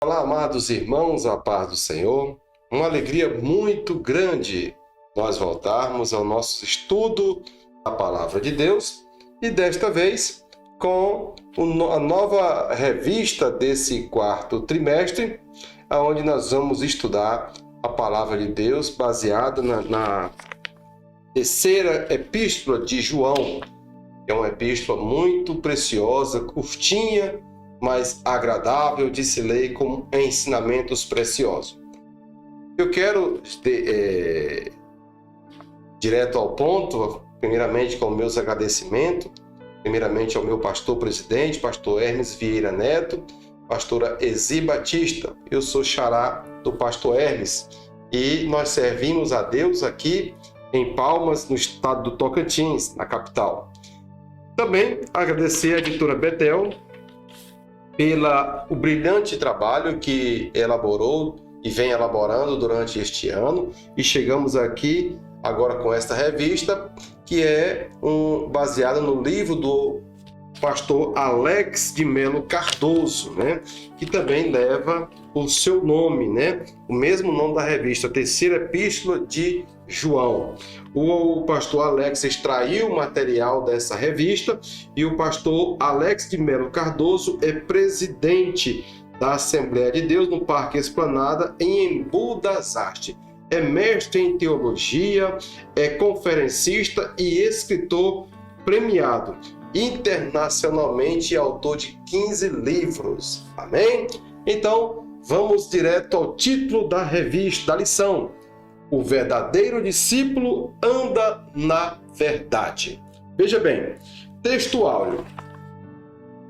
Olá, amados irmãos, a paz do Senhor. Uma alegria muito grande nós voltarmos ao nosso estudo da Palavra de Deus e desta vez com a nova revista desse quarto trimestre, onde nós vamos estudar a Palavra de Deus baseada na terceira epístola de João, que é uma epístola muito preciosa, curtinha, mas agradável de se ler com ensinamentos preciosos. Eu quero, direto ao ponto, primeiramente com meus agradecimentos, primeiramente ao meu pastor presidente, pastor Hermes Vieira Neto, pastora Ezi Batista. Eu sou xará do pastor Hermes e nós servimos a Deus aqui em Palmas, no estado do Tocantins, na capital. Também agradecer à editora Betel pelo brilhante trabalho que elaborou e vem elaborando durante este ano, e chegamos aqui agora com esta revista que é baseada no livro do pastor Alex de Melo Cardoso, que também leva o seu nome, o mesmo nome da revista, a terceira epístola de João. O pastor Alex extraiu o material dessa revista e o pastor Alex de Melo Cardoso é presidente da Assembleia de Deus no Parque Esplanada, em Embu das Artes. É mestre em teologia, é conferencista e escritor premiado internacionalmente e autor de 15 livros. Amém? Então, vamos direto ao título da revista, da lição. O verdadeiro discípulo anda na verdade. Veja bem, texto áureo.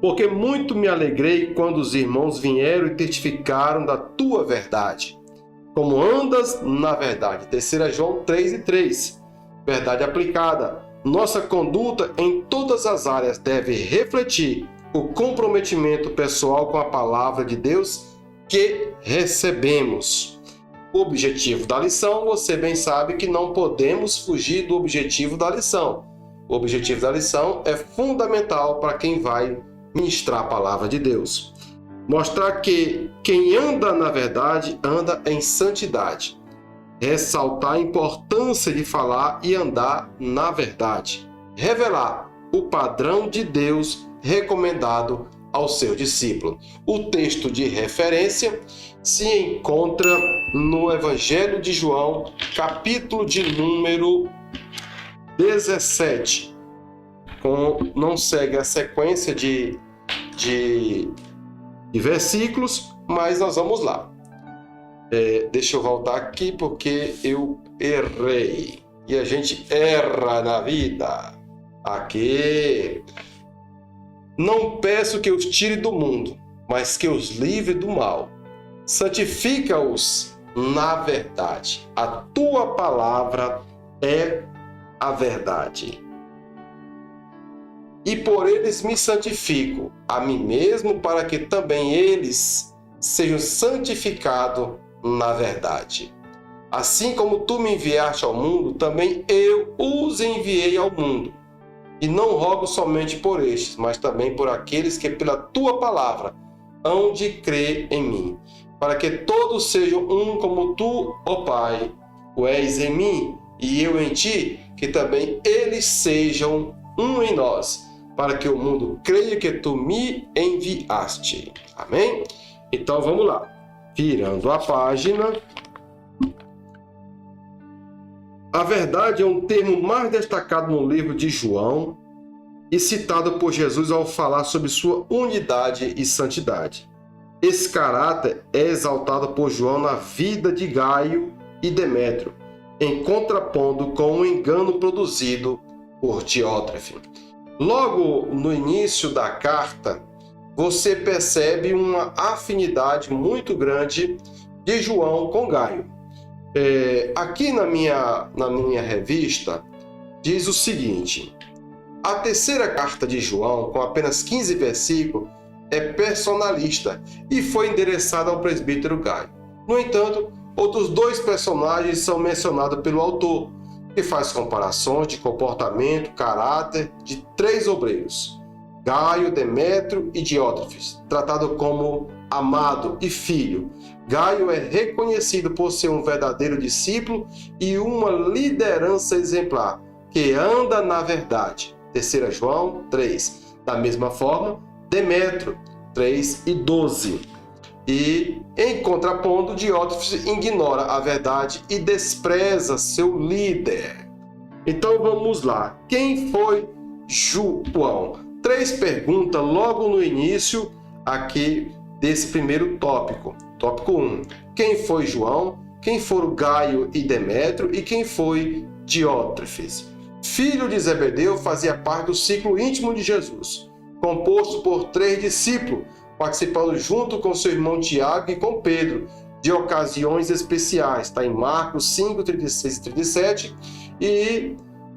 Porque muito me alegrei quando os irmãos vieram e testificaram da tua verdade. Como andas na verdade. 3 João 3:3. Verdade aplicada. Nossa conduta em todas as áreas deve refletir o comprometimento pessoal com a palavra de Deus que recebemos. O objetivo da lição, você bem sabe que não podemos fugir do objetivo da lição. O objetivo da lição é fundamental para quem vai ministrar a palavra de Deus. Mostrar que quem anda na verdade, anda em santidade. Ressaltar a importância de falar e andar na verdade. Revelar o padrão de Deus recomendado ao seu discípulo. O texto de referência se encontra no Evangelho de João, capítulo de número 17. Não segue a sequência de versículos, mas nós vamos lá. Deixa eu voltar aqui porque eu errei. E a gente erra na vida. Aqui. Não peço que os tire do mundo, mas que os livre do mal. Santifica-os na verdade. A tua palavra é a verdade. E por eles me santifico a mim mesmo, para que também eles sejam santificados na verdade. Assim como tu me enviaste ao mundo, também eu os enviei ao mundo. E não rogo somente por estes, mas também por aqueles que pela tua palavra hão de crer em mim, para que todos sejam um como tu, ó Pai, o és em mim e eu em ti, que também eles sejam um em nós, para que o mundo creia que tu me enviaste. Amém? Então vamos lá. Virando a página. A verdade é um termo mais destacado no livro de João e citado por Jesus ao falar sobre sua unidade e santidade. Esse caráter é exaltado por João na vida de Gaio e Demétrio, em contraponto com o engano produzido por Diótrefes. Logo no início da carta, você percebe uma afinidade muito grande de João com Gaio. Aqui na minha revista, diz o seguinte: a terceira carta de João, com apenas 15 versículos, é personalista e foi endereçada ao presbítero Gaio. No entanto, outros dois personagens são mencionados pelo autor, que faz comparações de comportamento, caráter de 3 obreiros. Gaio, Demétrio e Diótrefes, tratado como amado e filho. Gaio é reconhecido por ser um verdadeiro discípulo e uma liderança exemplar, que anda na verdade. 3 João 3. Da mesma forma, Demétrio 3:12. E, em contraponto, Diótrefes ignora a verdade e despreza seu líder. Então vamos lá. Quem foi João? 3 perguntas logo no início aqui desse primeiro tópico. Tópico 1. Quem foi João? Quem foram Gaio e Demétrio? E quem foi Diótrefes? Filho de Zebedeu, fazia parte do ciclo íntimo de Jesus, composto por 3 discípulos, participando junto com seu irmão Tiago e com Pedro, de ocasiões especiais. Está em Marcos 5, 36 e 37,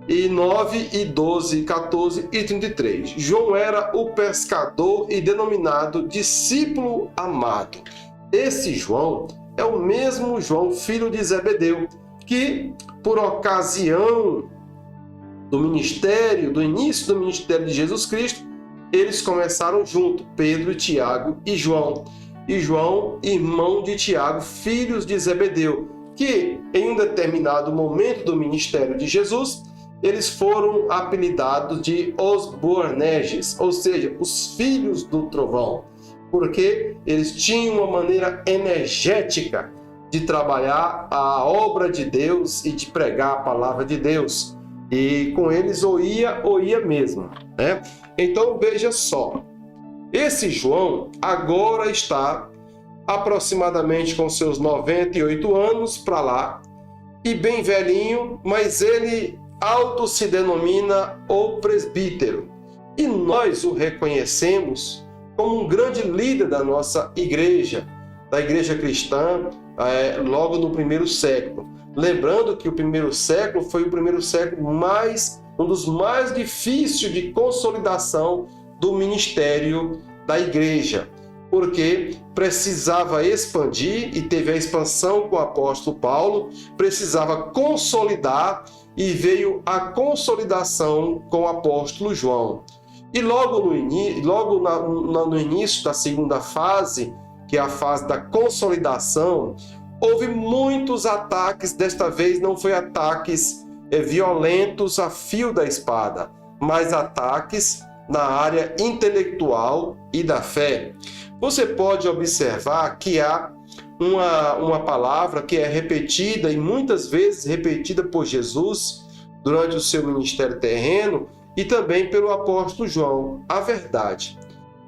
e 9, e 12, 14 e 33. João era o pescador e denominado discípulo amado. Esse João é o mesmo João, filho de Zebedeu, que, por ocasião do início do ministério de Jesus Cristo, eles começaram junto, Pedro, Tiago e João. E João, irmão de Tiago, filhos de Zebedeu, que em um determinado momento do ministério de Jesus, eles foram apelidados de os Boanerges, ou seja, os filhos do trovão, porque eles tinham uma maneira energética de trabalhar a obra de Deus e de pregar a palavra de Deus. E com eles oía mesmo, né? Então veja só, esse João agora está aproximadamente com seus 98 anos para lá, e bem velhinho, mas ele auto se denomina o presbítero. E nós o reconhecemos como um grande líder da nossa igreja, da igreja cristã, logo no primeiro século. Lembrando que o primeiro século foi o primeiro século um dos mais difíceis de consolidação do ministério da igreja, porque precisava expandir, e teve a expansão com o apóstolo Paulo, precisava consolidar, e veio a consolidação com o apóstolo João. E logo no início da segunda fase, que é a fase da consolidação, houve muitos ataques. Desta vez não foi ataques violentos a fio da espada, mas ataques na área intelectual e da fé. Você pode observar que há uma palavra que é repetida, e muitas vezes repetida por Jesus durante o seu ministério terreno e também pelo apóstolo João: a verdade.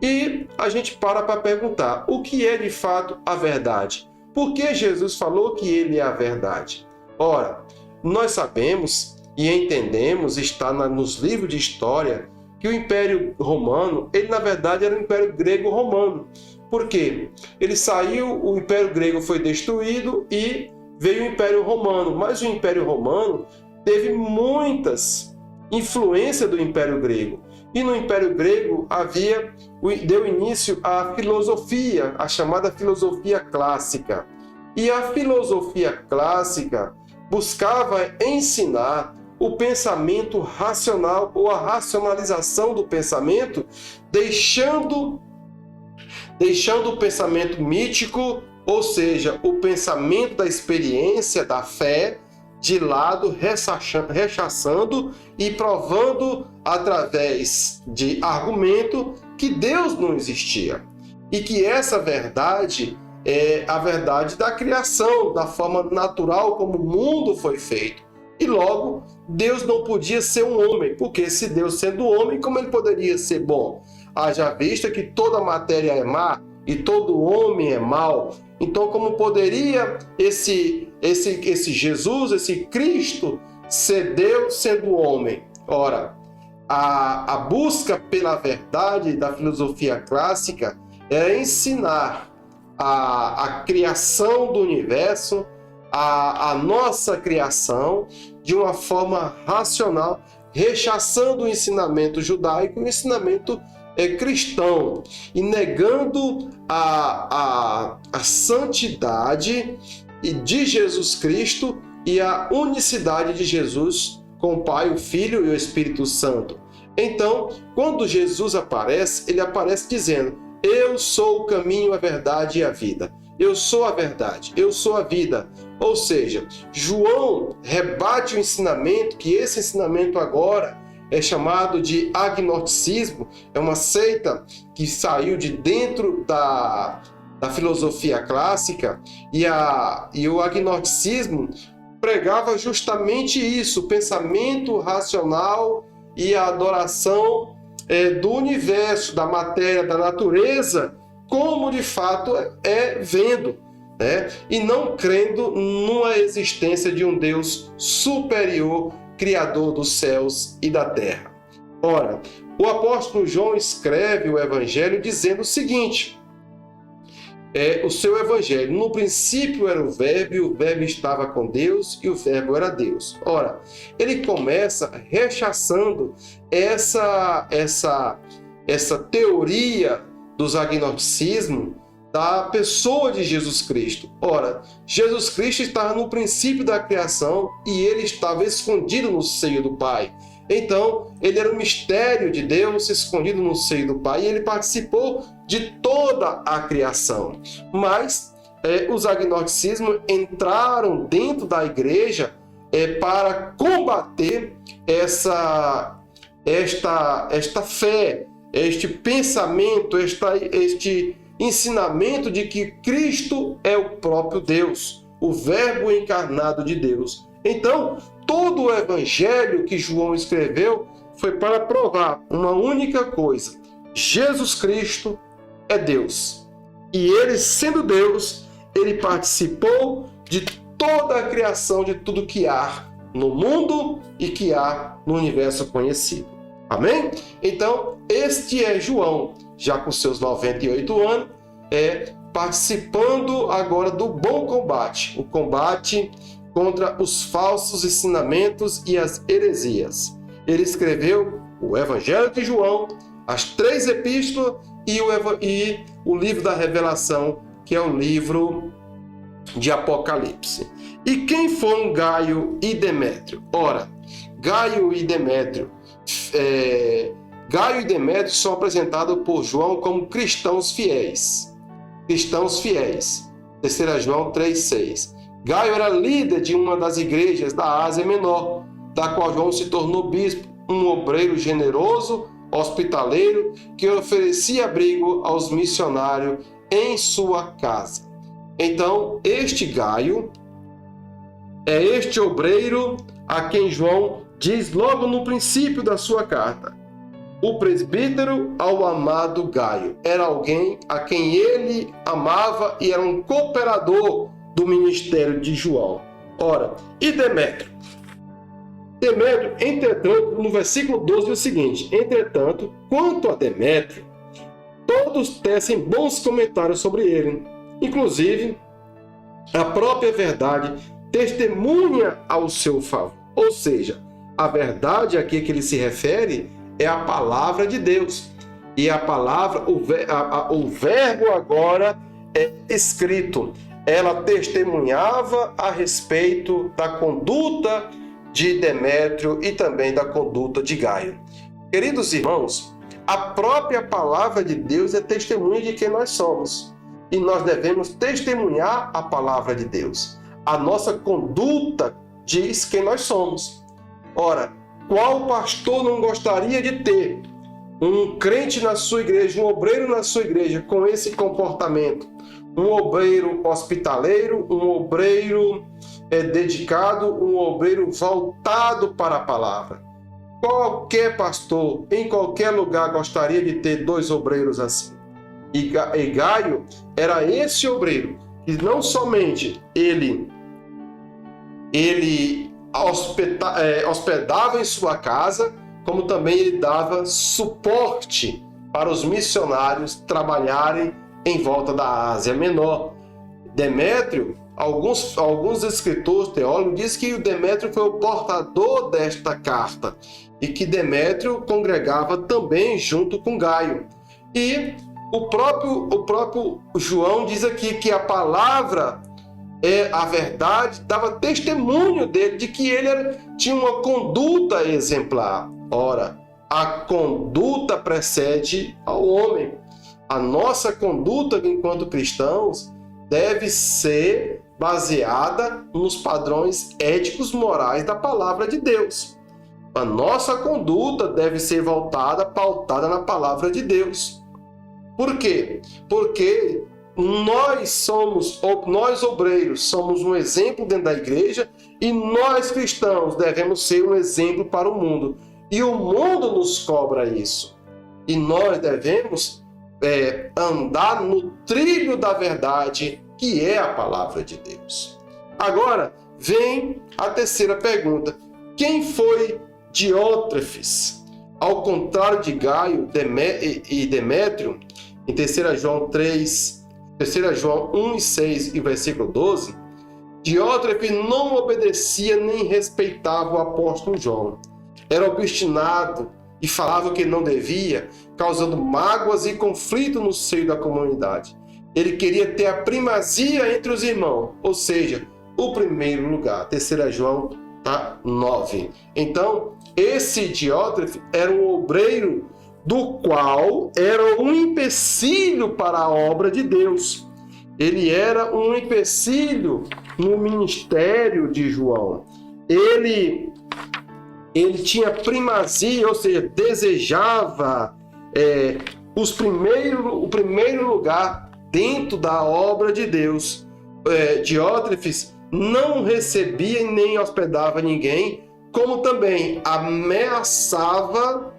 E a gente para perguntar, o que é de fato a verdade? Por que Jesus falou que ele é a verdade? Ora, nós sabemos e entendemos, está nos livros de história, que o Império Romano, ele na verdade era o Império Grego-Romano. Por quê? Ele saiu, o Império Grego foi destruído e veio o Império Romano. Mas o Império Romano teve muitas influências do Império Grego. E no Império Grego deu início à filosofia, a chamada filosofia clássica. E a filosofia clássica buscava ensinar o pensamento racional, ou a racionalização do pensamento, deixando o pensamento mítico, ou seja, o pensamento da experiência, da fé, de lado, rechaçando e provando através de argumento que Deus não existia. E que essa verdade é a verdade da criação, da forma natural como o mundo foi feito. E logo, Deus não podia ser um homem, porque se Deus sendo homem, como ele poderia ser bom? Haja vista que toda matéria é má e todo homem é mau. Então, como poderia esse Jesus, esse Cristo, ser Deus sendo homem? Ora, a busca pela verdade da filosofia clássica é ensinar a criação do universo, a nossa criação, de uma forma racional, rechaçando o ensinamento judaico e o ensinamento cristão, e negando a santidade de Jesus Cristo e a unicidade de Jesus com o Pai, o Filho e o Espírito Santo. Então, quando Jesus aparece, ele aparece dizendo: eu sou o caminho, a verdade e a vida. Eu sou a verdade, eu sou a vida. Ou seja, João rebate o ensinamento, que esse ensinamento agora é chamado de agnosticismo, é uma seita que saiu de dentro da filosofia clássica, e o agnosticismo pregava justamente isso, o pensamento racional e a adoração do universo, da matéria, da natureza, como de fato é vendo, né? E não crendo numa existência de um Deus superior, criador dos céus e da terra. Ora, o apóstolo João escreve o Evangelho dizendo o seguinte: o seu Evangelho, no princípio era o Verbo, e o Verbo estava com Deus, e o Verbo era Deus. Ora, ele começa rechaçando essa teoria dos agnosticismos da pessoa de Jesus Cristo. Ora, Jesus Cristo estava no princípio da criação e ele estava escondido no seio do Pai. Então, ele era um mistério de Deus escondido no seio do Pai e ele participou de toda a criação. Mas os agnosticismos entraram dentro da igreja para combater esta fé, este pensamento, este ensinamento de que Cristo é o próprio Deus, o Verbo encarnado de Deus. Então, todo o evangelho que João escreveu foi para provar uma única coisa: Jesus Cristo é Deus. E ele, sendo Deus, ele participou de toda a criação, de tudo que há no mundo e que há no universo conhecido. Amém? Então, este é João, já com seus 98 anos, participando agora do bom combate, o combate contra os falsos ensinamentos e as heresias. Ele escreveu o Evangelho de João, as 3 epístolas e o livro da Revelação, que é o livro de Apocalipse. E quem foram Gaio e Demétrio? Ora, Gaio e Demétrio são apresentados por João como cristãos fiéis. Cristãos fiéis. 3 João 3,6. Gaio era líder de uma das igrejas da Ásia Menor, da qual João se tornou bispo, um obreiro generoso, hospitaleiro, que oferecia abrigo aos missionários em sua casa. Então, este Gaio é este obreiro a quem João diz logo no princípio da sua carta: o presbítero ao amado Gaio. Era alguém a quem ele amava e era um cooperador do ministério de João. Ora, e Demétrio? Demétrio, entretanto, no versículo 12 é o seguinte: entretanto, quanto a Demétrio, todos tecem bons comentários sobre ele. Inclusive, a própria verdade testemunha ao seu favor. Ou seja, a verdade aqui que ele se refere é a palavra de Deus. E a palavra, o verbo agora é escrito. Ela testemunhava a respeito da conduta de Demétrio e também da conduta de Gaio. Queridos irmãos, a própria palavra de Deus é testemunha de quem nós somos. E nós devemos testemunhar a palavra de Deus. A nossa conduta diz quem nós somos. Ora, qual pastor não gostaria de ter um crente na sua igreja, um obreiro na sua igreja com esse comportamento? Um obreiro hospitaleiro, um obreiro dedicado, um obreiro voltado para a palavra. Qualquer pastor, em qualquer lugar, gostaria de ter 2 obreiros assim. E Gaio era esse obreiro, que não somente ele hospedava em sua casa, como também ele dava suporte para os missionários trabalharem em volta da Ásia Menor. Demétrio, alguns escritores teólogos dizem que o Demétrio foi o portador desta carta e que Demétrio congregava também junto com Gaio. E o próprio João diz aqui que a palavra a verdade, dava testemunho dele de que ele tinha uma conduta exemplar. Ora, a conduta precede ao homem. A nossa conduta enquanto cristãos deve ser baseada nos padrões éticos morais da palavra de Deus. A nossa conduta deve ser pautada na palavra de Deus. Por quê? Porque nós obreiros somos um exemplo dentro da igreja e nós cristãos devemos ser um exemplo para o mundo. E o mundo nos cobra isso. E nós devemos andar no trilho da verdade, que é a palavra de Deus. Agora, vem a terceira pergunta. Quem foi Diótrefes? Ao contrário de Gaio e Demétrio, em 3 João 1:6 e versículo 12, Diótrefes não obedecia nem respeitava o apóstolo João. Era obstinado e falava o que não devia, causando mágoas e conflito no seio da comunidade. Ele queria ter a primazia entre os irmãos, ou seja, o primeiro lugar. 3 João 9. Então, esse Diótrefes era um obreiro do qual era um empecilho para a obra de Deus. Ele era um empecilho no ministério de João. Ele tinha primazia, ou seja, desejava o primeiro lugar dentro da obra de Deus. Diótrefes não recebia e nem hospedava ninguém, como também ameaçava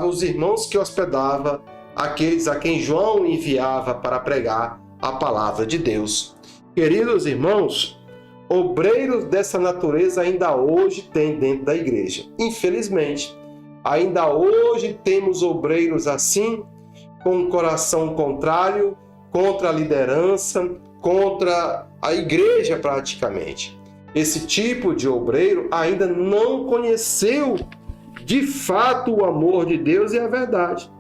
os irmãos que hospedava, aqueles a quem João enviava para pregar a palavra de Deus. Queridos irmãos, obreiros dessa natureza ainda hoje tem dentro da igreja. Infelizmente, ainda hoje temos obreiros assim, com um coração contrário, contra a liderança, contra a igreja praticamente. Esse tipo de obreiro ainda não conheceu de fato o amor de Deus e a verdade.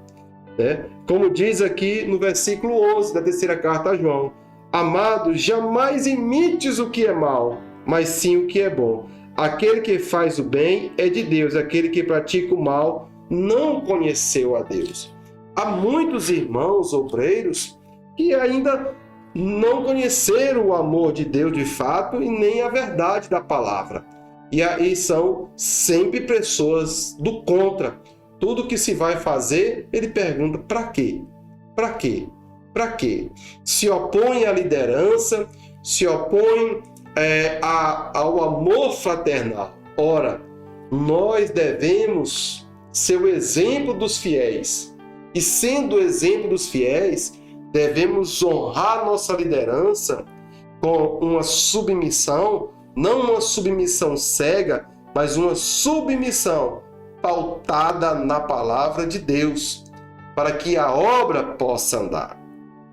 Como diz aqui no versículo 11 da terceira carta a João: amados, jamais imites o que é mal, mas sim o que é bom. Aquele que faz o bem é de Deus, aquele que pratica o mal não conheceu a Deus. Há muitos irmãos obreiros que ainda não conheceram o amor de Deus de fato e nem a verdade da palavra. E aí são sempre pessoas do contra. Tudo que se vai fazer, ele pergunta: para quê? Para quê? Para quê? Se opõe à liderança, se opõe ao amor fraternal. Ora, nós devemos ser o exemplo dos fiéis. E sendo o exemplo dos fiéis, devemos honrar nossa liderança com uma submissão, não uma submissão cega, mas uma submissão pautada na palavra de Deus, para que a obra possa andar.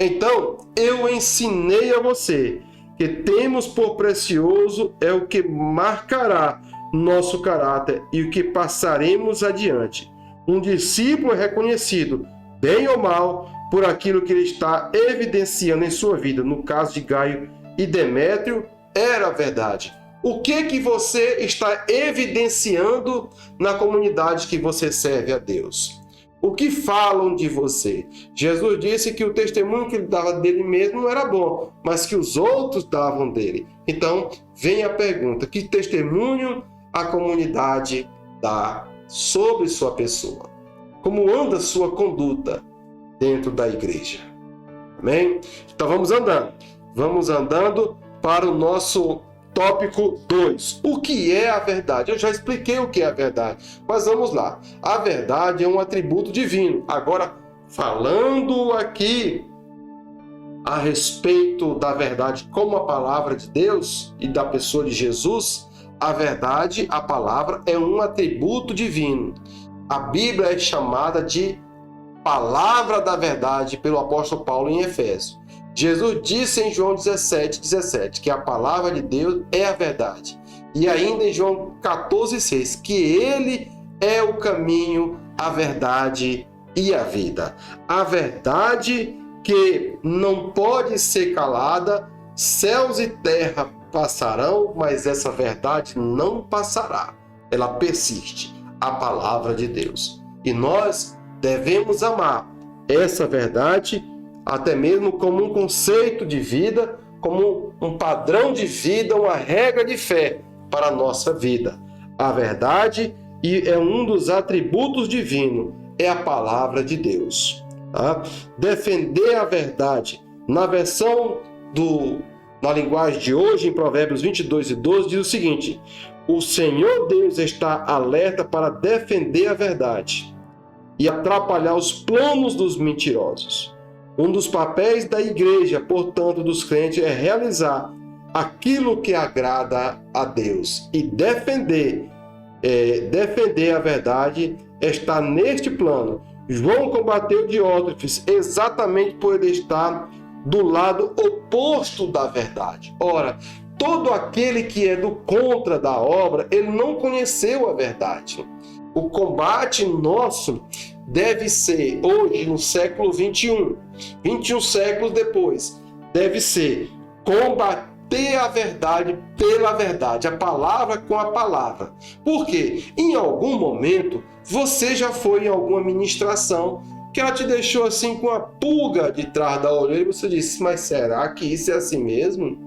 Então, eu ensinei a você que temos por precioso é o que marcará nosso caráter e o que passaremos adiante. Um discípulo é reconhecido, bem ou mal, por aquilo que ele está evidenciando em sua vida. No caso de Gaio e Demétrio, era a verdade. O que você está evidenciando na comunidade que você serve a Deus? O que falam de você? Jesus disse que o testemunho que ele dava dele mesmo não era bom, mas que os outros davam dele. Então, vem a pergunta: que testemunho a comunidade dá sobre sua pessoa? Como anda sua conduta dentro da igreja? Amém? Então vamos andando para o nosso tópico 2. O que é a verdade? Eu já expliquei o que é a verdade, mas vamos lá. A verdade é um atributo divino. Agora, falando aqui a respeito da verdade como a palavra de Deus e da pessoa de Jesus, a verdade, a palavra, é um atributo divino. A Bíblia é chamada de palavra da verdade pelo apóstolo Paulo em Efésios. Jesus disse em João 17 que a palavra de Deus é a verdade. E ainda em João 14:6, que ele é o caminho, a verdade e a vida. A verdade que não pode ser calada, céus e terra passarão, mas essa verdade não passará. Ela persiste. a palavra de Deus. E nós devemos amar essa verdade até mesmo como um conceito de vida, como um padrão de vida, uma regra de fé para a nossa vida. A verdade é um dos atributos divinos, é a palavra de Deus. Tá? Defender a verdade. Na versão na linguagem de hoje, em Provérbios 22:12, diz o seguinte: o Senhor Deus está alerta para defender a verdade e atrapalhar os planos dos mentirosos. Um dos papéis da igreja, portanto, dos crentes, é realizar aquilo que agrada a Deus. E defender a verdade está neste plano. João combateu Diótrefes exatamente por ele estar do lado oposto da verdade. Ora, todo aquele que é do contra da obra, ele não conheceu a verdade. O combate nosso deve ser, hoje, no século 21, 21 séculos depois, deve ser combater a verdade pela verdade, a palavra com a palavra. Porque em algum momento você já foi em alguma ministração que ela te deixou assim com a pulga de trás da orelha e você disse: mas será que isso é assim mesmo?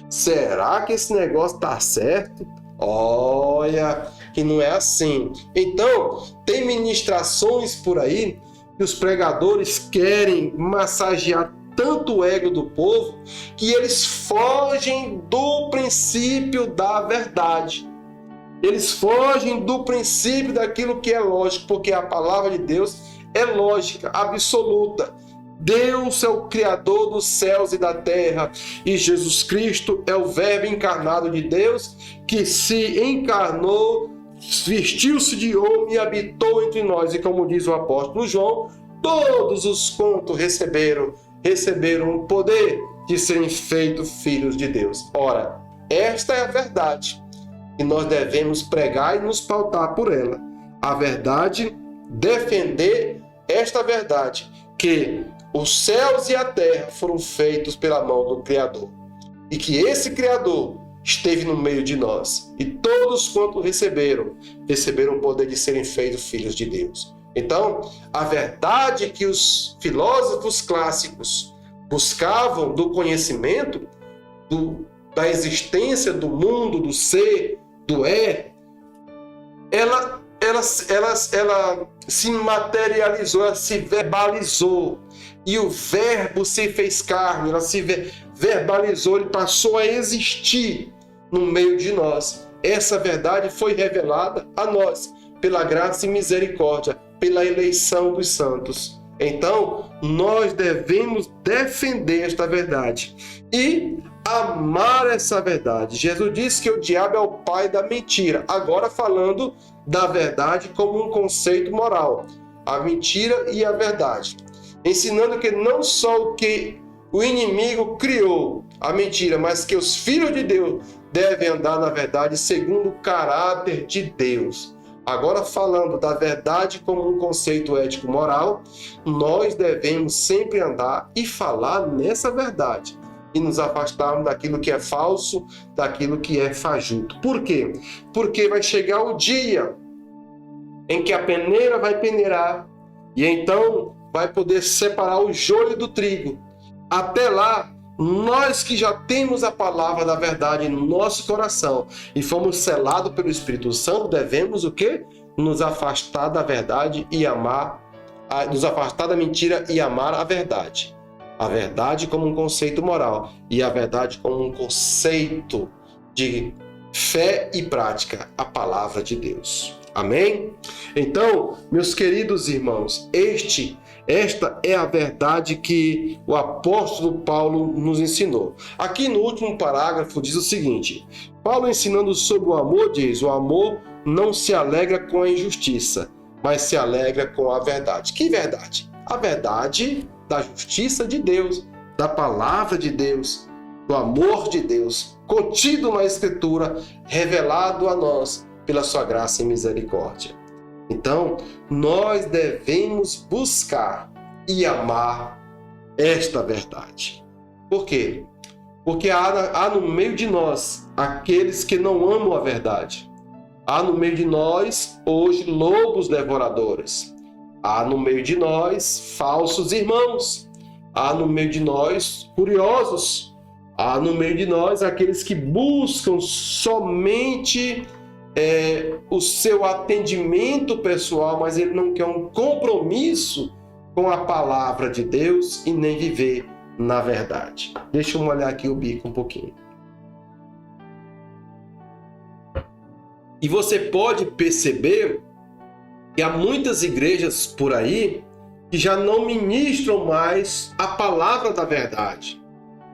Será que esse negócio está certo? Olha, que não é assim. Então, tem ministrações por aí que os pregadores querem massagear tanto o ego do povo que eles fogem do princípio da verdade. Eles fogem do princípio daquilo que é lógico, porque a palavra de Deus é lógica, absoluta. Deus é o Criador dos céus e da terra, e Jesus Cristo é o Verbo encarnado de Deus, que se encarnou, vestiu-se de homem e habitou entre nós. E como diz o apóstolo João, todos os quantos receberam o poder de serem feitos filhos de Deus. Ora, esta é a verdade, e nós devemos pregar e nos pautar por ela. A verdade, defender esta verdade, que os céus e a terra foram feitos pela mão do Criador, e que esse Criador esteve no meio de nós, e todos quantos receberam o poder de serem feitos filhos de Deus. Então, a verdade que os filósofos clássicos buscavam do conhecimento, da existência do mundo, do ser, do ela se materializou, ela se verbalizou. E o verbo se fez carne, ela se verbalizou, ele passou a existir no meio de nós. Essa verdade foi revelada a nós pela graça e misericórdia, pela eleição dos santos. Então, nós devemos defender esta verdade e amar essa verdade. Jesus disse que o diabo é o pai da mentira. Agora falando da verdade como um conceito moral. A mentira e a verdade. Ensinando que não só o que o inimigo criou, a mentira, mas que os filhos de Deus devem andar na verdade segundo o caráter de Deus. Agora, falando da verdade como um conceito ético-moral, nós devemos sempre andar e falar nessa verdade e nos afastarmos daquilo que é falso, daquilo que é fajuto. Por quê? Porque vai chegar o dia em que a peneira vai peneirar e então vai poder separar o joio do trigo. Até lá, nós que já temos a palavra da verdade no nosso coração e fomos selados pelo Espírito Santo, devemos o quê? Nos afastar da verdade e amar, nos afastar da mentira e amar a verdade. A verdade como um conceito moral e a verdade como um conceito de fé e prática, a palavra de Deus. Amém? Então, meus queridos irmãos, esta é a verdade que o apóstolo Paulo nos ensinou. Aqui no último parágrafo diz o seguinte: Paulo, ensinando sobre o amor, diz: o amor não se alegra com a injustiça, mas se alegra com a verdade. Que verdade? A verdade da justiça de Deus, da palavra de Deus, do amor de Deus, contido na Escritura, revelado a nós pela sua graça e misericórdia. Então, nós devemos buscar e amar esta verdade. Por quê? Porque há no meio de nós aqueles que não amam a verdade. Há no meio de nós, hoje, lobos devoradores. Há no meio de nós, falsos irmãos. Há no meio de nós, curiosos. Há no meio de nós, aqueles que buscam somente o seu atendimento pessoal, mas ele não quer um compromisso com a palavra de Deus e nem viver na verdade. Deixa eu molhar aqui o bico um pouquinho. E você pode perceber que há muitas igrejas por aí que já não ministram mais a palavra da verdade.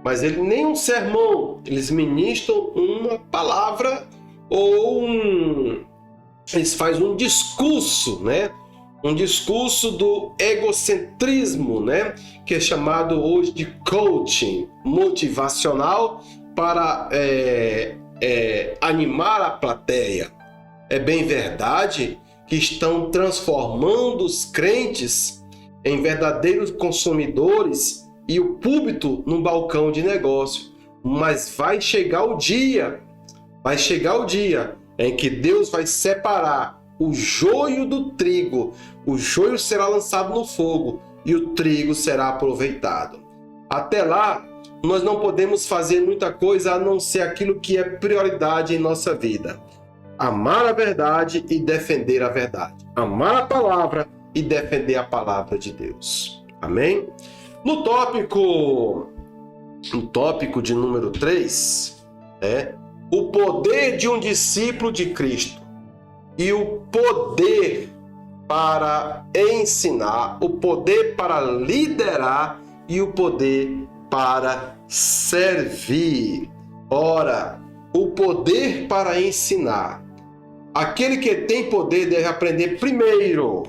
Mas nem um sermão, eles ministram uma palavra ou eles fazem um discurso, né? Um discurso do egocentrismo, né? Que é chamado hoje de coaching motivacional para animar a plateia. É bem verdade que estão transformando os crentes em verdadeiros consumidores e o púlpito num balcão de negócio. Mas vai chegar o dia em que Deus vai separar o joio do trigo. O joio será lançado no fogo e o trigo será aproveitado. Até lá, nós não podemos fazer muita coisa a não ser aquilo que é prioridade em nossa vida. Amar a verdade e defender a verdade. Amar a palavra e defender a palavra de Deus. Amém? No tópico de número 3, o poder de um discípulo de Cristo e o poder para ensinar, o poder para liderar e o poder para servir. Ora, o poder para ensinar. Aquele que tem poder deve aprender primeiro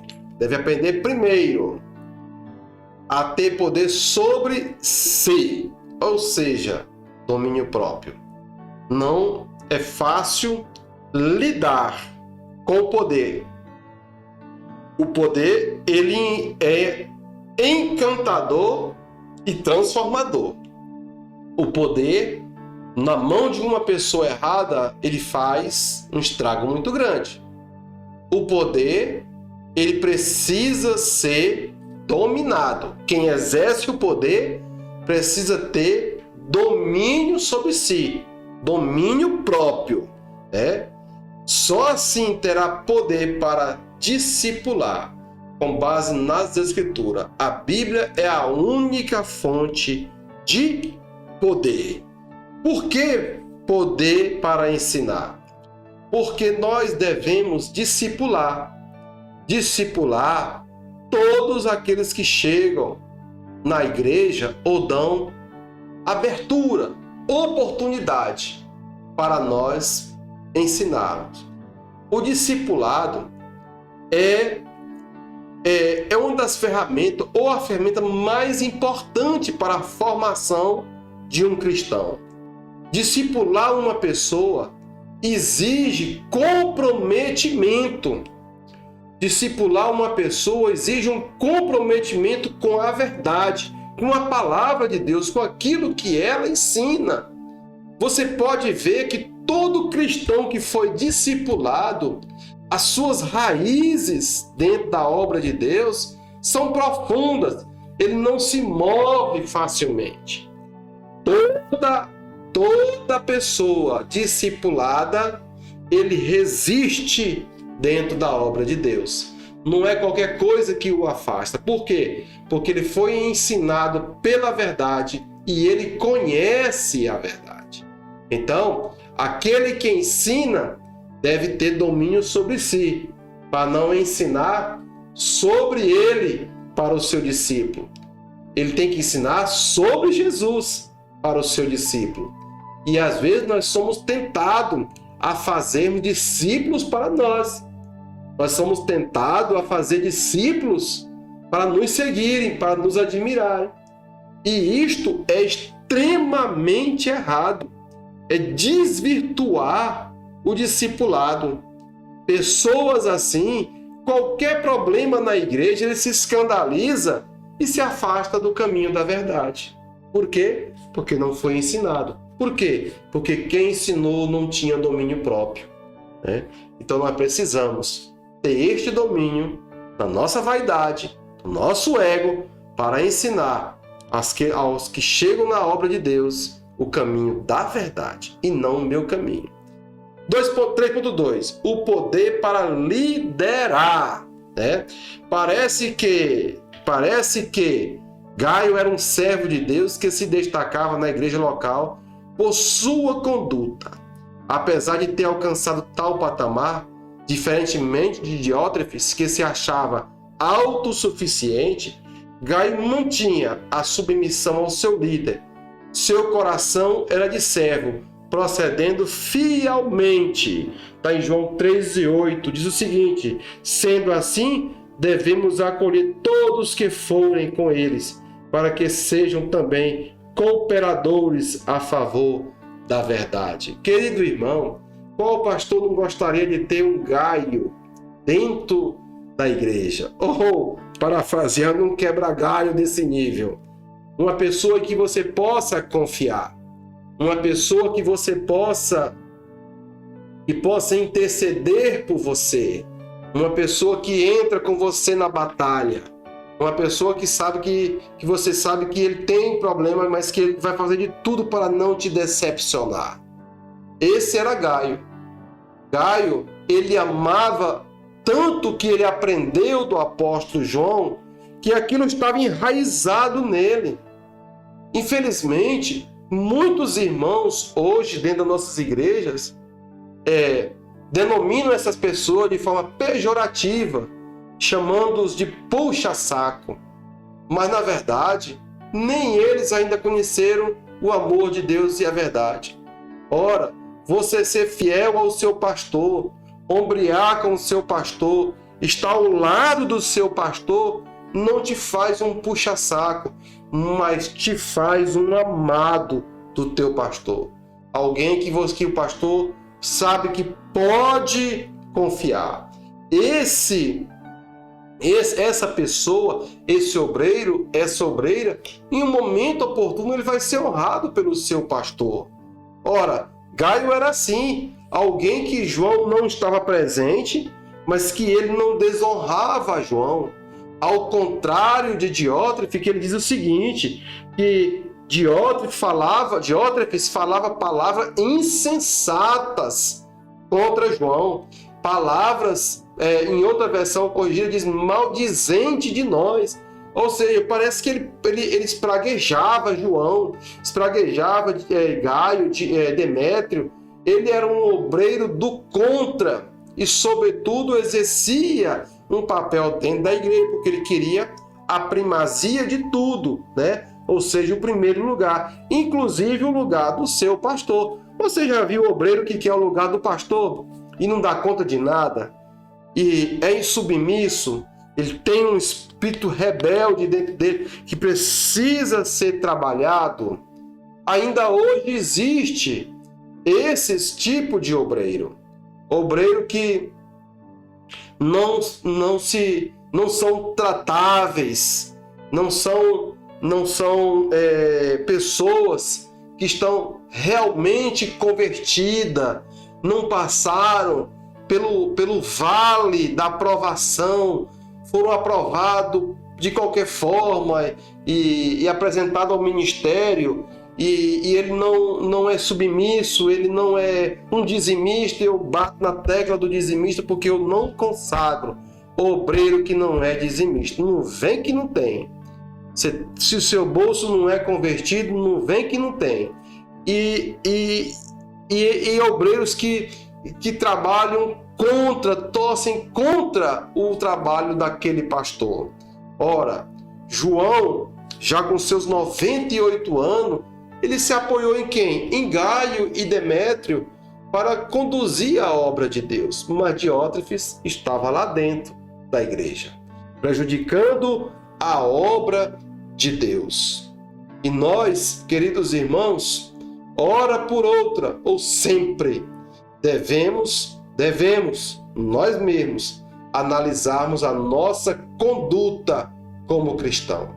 a ter poder sobre si, ou seja, domínio próprio. Não é fácil lidar com o poder. O poder, ele é encantador e transformador. O poder, na mão de uma pessoa errada, ele faz um estrago muito grande. O poder, ele precisa ser dominado. Quem exerce o poder precisa ter domínio sobre si, domínio próprio. Só assim terá poder para discipular, com base nas Escrituras. A Bíblia é a única fonte de poder. Por que poder para ensinar? Porque nós devemos discipular todos aqueles que chegam na igreja ou dão abertura, oportunidade para nós ensinarmos. O discipulado é uma das ferramentas ou a ferramenta mais importante para a formação de um cristão. Discipular uma pessoa exige comprometimento. Discipular uma pessoa exige um comprometimento com a verdade, com a palavra de Deus, com aquilo que ela ensina. Você pode ver que todo cristão que foi discipulado, as suas raízes dentro da obra de Deus são profundas. Ele não se move facilmente. Toda pessoa discipulada, ele resiste dentro da obra de Deus. Não é qualquer coisa que o afasta. Por quê? Porque ele foi ensinado pela verdade e ele conhece a verdade. Então, aquele que ensina deve ter domínio sobre si, para não ensinar sobre ele para o seu discípulo. Ele tem que ensinar sobre Jesus para o seu discípulo. E às vezes nós somos tentados a fazermos discípulos para nós. Nós somos tentados a fazer discípulos para nos seguirem, para nos admirarem. E isto é extremamente errado. É desvirtuar o discipulado. Pessoas assim, qualquer problema na igreja, ele se escandaliza e se afasta do caminho da verdade. Por quê? Porque não foi ensinado. Por quê? Porque quem ensinou não tinha domínio próprio. Então nós precisamos ter este domínio da nossa vaidade, do nosso ego, para ensinar aos que chegam na obra de Deus o caminho da verdade e não o meu caminho. 3.2. O poder para liderar. Né? Parece que Gaio era um servo de Deus que se destacava na igreja local por sua conduta. Apesar de ter alcançado tal patamar, diferentemente de Diótrefes, que se achava autossuficiente, Gaio mantinha a submissão ao seu líder. Seu coração era de servo, procedendo fielmente. Está em João 13:8, diz o seguinte: sendo assim, devemos acolher todos que forem com eles, para que sejam também cooperadores a favor da verdade. Querido irmão, qual pastor não gostaria de ter um Gaio dentro da igreja? Ou, parafraseando, um quebra-galho desse nível. Uma pessoa que você possa confiar. Uma pessoa que você possa interceder por você. Uma pessoa que entra com você na batalha. Uma pessoa que sabe que você sabe que ele tem problema, mas que ele vai fazer de tudo para não te decepcionar. Esse era Gaio. Gaio, ele amava tanto que ele aprendeu do apóstolo João, que aquilo estava enraizado nele. Infelizmente, muitos irmãos hoje dentro das nossas igrejas denominam essas pessoas de forma pejorativa, chamando-os de puxa-saco. Mas, na verdade, nem eles ainda conheceram o amor de Deus e a verdade. Ora, você ser fiel ao seu pastor, ombrear com o seu pastor, estar ao lado do seu pastor, não te faz um puxa-saco, mas te faz um amado do teu pastor. Alguém que o pastor sabe que pode confiar. Essa pessoa, esse obreiro, essa obreira, em um momento oportuno ele vai ser honrado pelo seu pastor. Ora, Gaio era assim, alguém que João não estava presente, mas que ele não desonrava João. Ao contrário de Diótrefes, que ele diz o seguinte, que Diótrefes falava palavras insensatas contra João. Palavras, em outra versão corrigida, diz maldizente de nós. Ou seja, parece que ele espraguejava João, espraguejava Gaio, Demétrio. Ele era um obreiro do contra e, sobretudo, exercia um papel dentro da igreja, porque ele queria a primazia de tudo, né? Ou seja, o primeiro lugar, inclusive o lugar do seu pastor. Você já viu o obreiro que quer o lugar do pastor e não dá conta de nada? E é insubmisso, ele tem um espírito rebelde dentro dele que precisa ser trabalhado. Ainda hoje existe esse tipo de obreiro. Obreiro que não são tratáveis, não são pessoas que estão realmente convertidas, não passaram pelo vale da aprovação, foram aprovados de qualquer forma e apresentados ao ministério, e ele não é submisso, ele não é um dizimista. Eu bato na tecla do dizimista porque eu não consagro obreiro que não é dizimista. Não vem que não tem. Se o seu bolso não é convertido, não vem que não tem. E obreiros que trabalham torcem contra o trabalho daquele pastor. Ora, João, já com seus 98 anos, ele se apoiou em quem? Em Gaio e Demétrio para conduzir a obra de Deus. Mas Diótrefes estava lá dentro da igreja, prejudicando a obra de Deus. E nós, queridos irmãos, ora por outra, ou sempre, devemos, nós mesmos, analisarmos a nossa conduta como cristão,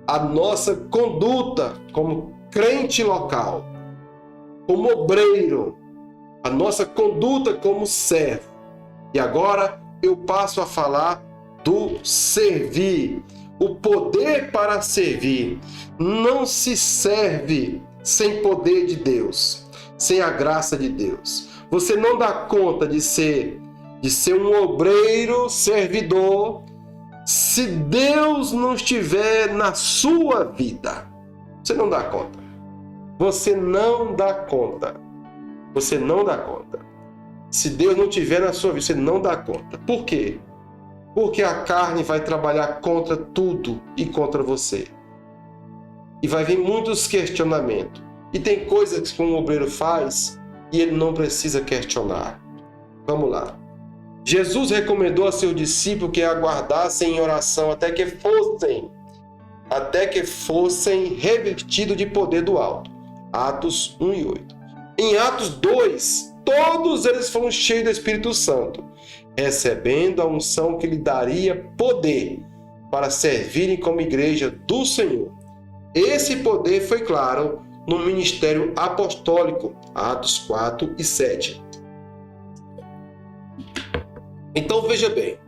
a nossa conduta como crente local, como obreiro, a nossa conduta como servo. E agora eu passo a falar do servir. O poder para servir. Não se serve sem poder de Deus, sem a graça de Deus. Você não dá conta de ser um obreiro servidor se Deus não estiver na sua vida. Você não dá conta. Você não dá conta. Você não dá conta. Se Deus não estiver na sua vida, você não dá conta. Por quê? Porque a carne vai trabalhar contra tudo e contra você. E vai vir muitos questionamentos. E tem coisas que um obreiro faz e ele não precisa questionar. Vamos lá. Jesus recomendou a seus discípulos que aguardassem em oração até que fossem revestidos de poder do alto. Atos 1 e 8. Em Atos 2, todos eles foram cheios do Espírito Santo, recebendo a unção que lhe daria poder para servirem como igreja do Senhor. Esse poder foi claro no ministério apostólico, Atos 4 e 7. Então veja bem,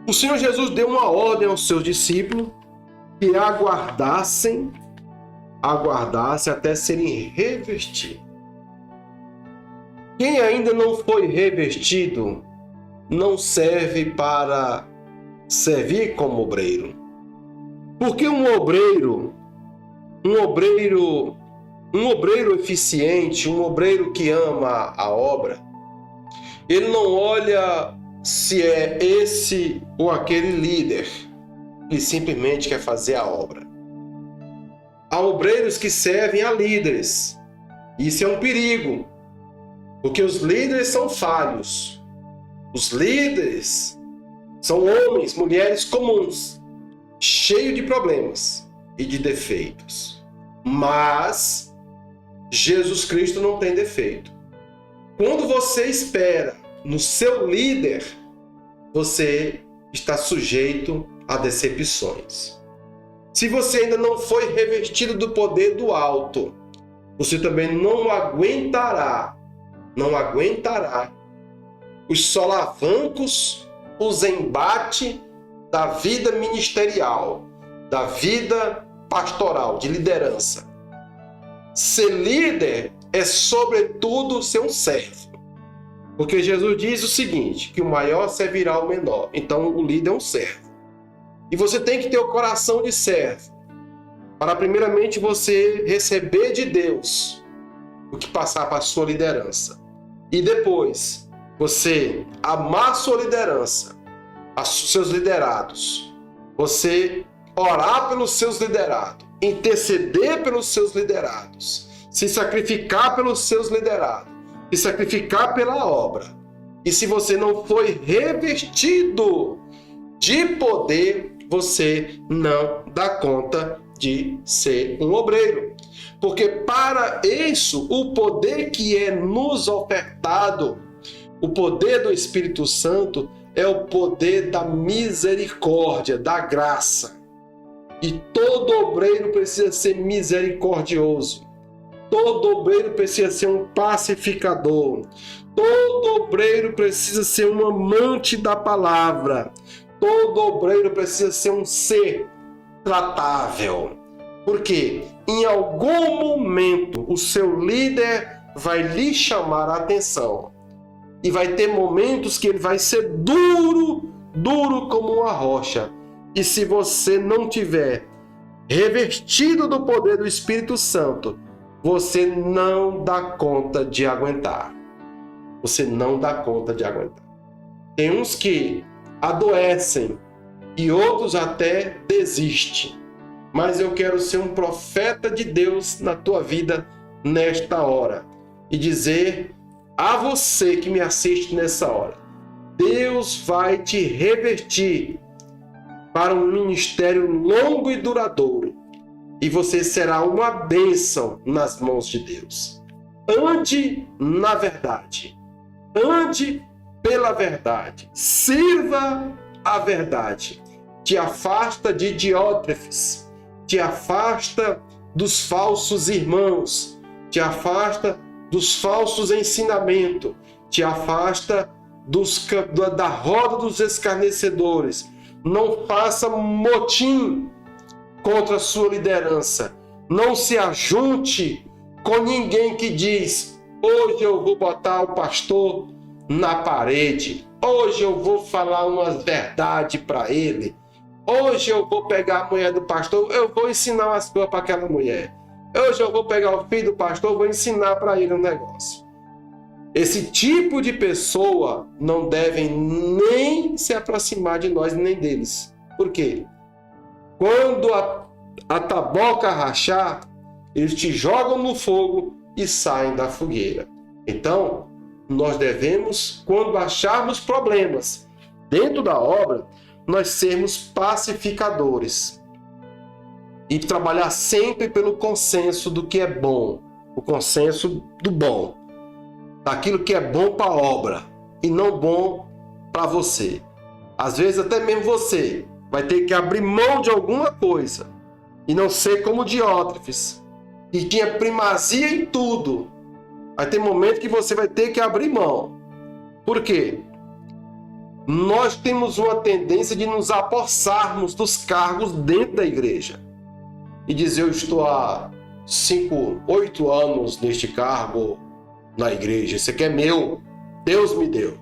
o Senhor Jesus deu uma ordem aos seus discípulos que aguardassem até serem revestidos. Quem ainda não foi revestido não serve para servir como obreiro. Porque um obreiro eficiente, um obreiro que ama a obra, ele não olha se é esse ou aquele líder, ele simplesmente quer fazer a obra. Há obreiros que servem a líderes. Isso é um perigo, porque os líderes são falhos. Os líderes são homens, mulheres comuns, cheios de problemas e de defeitos. Mas Jesus Cristo não tem defeito. Quando você espera no seu líder, você está sujeito a decepções. Se você ainda não foi revestido do poder do alto, você também não aguentará os solavancos, os embates da vida ministerial, da vida pastoral, de liderança. Ser líder é, sobretudo, ser um servo. Porque Jesus diz o seguinte, que o maior servirá ao menor. Então, o líder é um servo. E você tem que ter o coração de servo, para primeiramente você receber de Deus o que passar para a sua liderança. E depois, você amar a sua liderança, os seus liderados. Você orar pelos seus liderados, interceder pelos seus liderados, se sacrificar pelos seus liderados, se sacrificar pela obra. E se você não foi revestido de poder, você não dá conta de ser um obreiro. Porque para isso, o poder que é nos ofertado, o poder do Espírito Santo, é o poder da misericórdia, da graça. E todo obreiro precisa ser misericordioso. Todo obreiro precisa ser um pacificador. Todo obreiro precisa ser um amante da palavra. Todo obreiro precisa ser um ser tratável. Porque em algum momento o seu líder vai lhe chamar a atenção. E vai ter momentos que ele vai ser duro como uma rocha. E se você não tiver revestido do poder do Espírito Santo, você não dá conta de aguentar. Você não dá conta de aguentar. Tem uns que adoecem e outros até desistem. Mas eu quero ser um profeta de Deus na tua vida nesta hora e dizer a você que me assiste nessa hora: Deus vai te revestir para um ministério longo e duradouro, e você será uma bênção nas mãos de Deus. Ande na verdade, ande pela verdade, sirva a verdade, te afasta de Diótrefes, te afasta dos falsos irmãos, te afasta dos falsos ensinamentos, te afasta da roda dos escarnecedores. Não faça motim contra a sua liderança. Não se ajunte com ninguém que diz: hoje eu vou botar o pastor na parede. Hoje eu vou falar umas verdades para ele. Hoje eu vou pegar a mulher do pastor, eu vou ensinar umas coisas para aquela mulher. Hoje eu vou pegar o filho do pastor, vou ensinar para ele um negócio. Esse tipo de pessoa não devem nem se aproximar de nós, nem deles. Por quê? Quando a taboca rachar, eles te jogam no fogo e saem da fogueira. Então, nós devemos, quando acharmos problemas dentro da obra, nós sermos pacificadores e trabalhar sempre pelo consenso do que é bom, o consenso do bom, daquilo que é bom para a obra e não bom para você. Às vezes até mesmo você vai ter que abrir mão de alguma coisa e não ser como Diótrefes, que tinha primazia em tudo. Vai ter momento que você vai ter que abrir mão. Por quê? Nós temos uma tendência de nos apossarmos dos cargos dentro da igreja e dizer: eu estou há 8 anos neste cargo na igreja, isso aqui é meu, Deus me deu.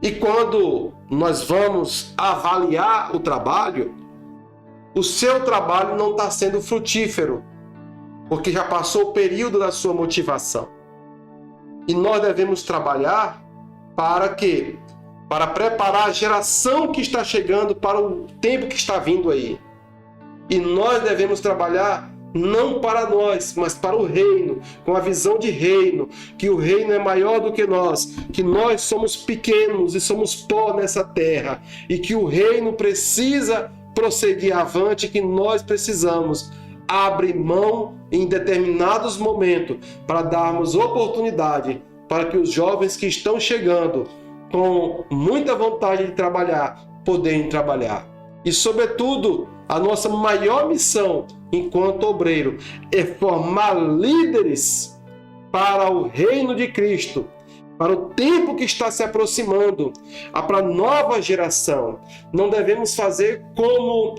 E quando nós vamos avaliar o trabalho, o seu trabalho não está sendo frutífero, porque já passou o período da sua motivação. E nós devemos trabalhar para quê? Para preparar a geração que está chegando para o tempo que está vindo aí. E nós devemos trabalhar não para nós, mas para o reino, com a visão de reino, que o reino é maior do que nós, que nós somos pequenos e somos pó nessa terra, e que o reino precisa prosseguir avante, que nós precisamos abrir mão em determinados momentos para darmos oportunidade para que os jovens que estão chegando com muita vontade de trabalhar, poderem trabalhar. E, sobretudo, a nossa maior missão enquanto obreiro é formar líderes para o reino de Cristo, para o tempo que está se aproximando, para a nova geração. Não devemos fazer como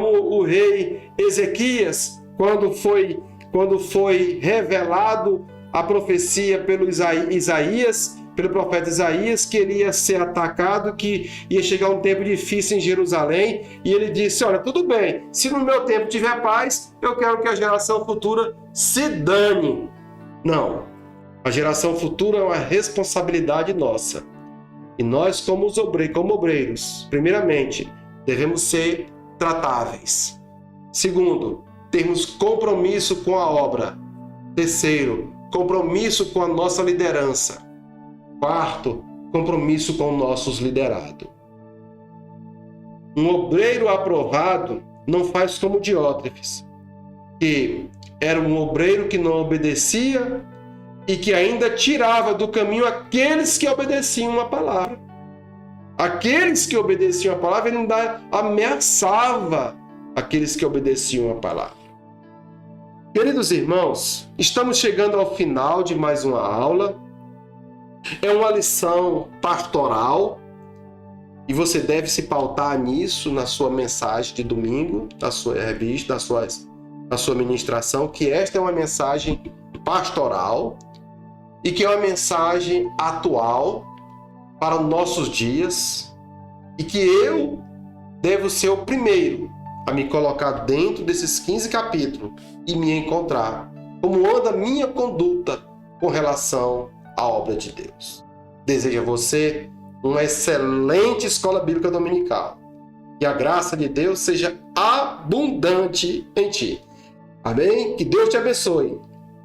o rei Ezequias, quando foi revelado a profecia pelo profeta Isaías, que ele ia ser atacado, que ia chegar um tempo difícil em Jerusalém, e ele disse: olha, tudo bem, se no meu tempo tiver paz, eu quero que a geração futura se dane. Não, a geração futura é uma responsabilidade nossa. E nós, como obreiros, primeiramente, devemos ser tratáveis. Segundo, termos compromisso com a obra. Terceiro, compromisso com a nossa liderança. Quarto, compromisso com nossos liderados. Um obreiro aprovado não faz como Diótrefes, que era um obreiro que não obedecia e que ainda tirava do caminho aqueles que obedeciam a palavra. Aqueles que obedeciam a palavra, ele ainda ameaçava aqueles que obedeciam a palavra. Queridos irmãos, estamos chegando ao final de mais uma aula. É uma lição pastoral e você deve se pautar nisso na sua mensagem de domingo, na sua revista, na sua ministração, que esta é uma mensagem pastoral e que é uma mensagem atual para os nossos dias, e que eu devo ser o primeiro a me colocar dentro desses 15 capítulos e me encontrar como anda a minha conduta com relação à obra de Deus. Desejo a você uma excelente escola bíblica dominical. Que a graça de Deus seja abundante em ti. Amém? Que Deus te abençoe.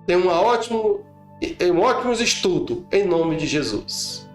Tenha um ótimo estudo em nome de Jesus.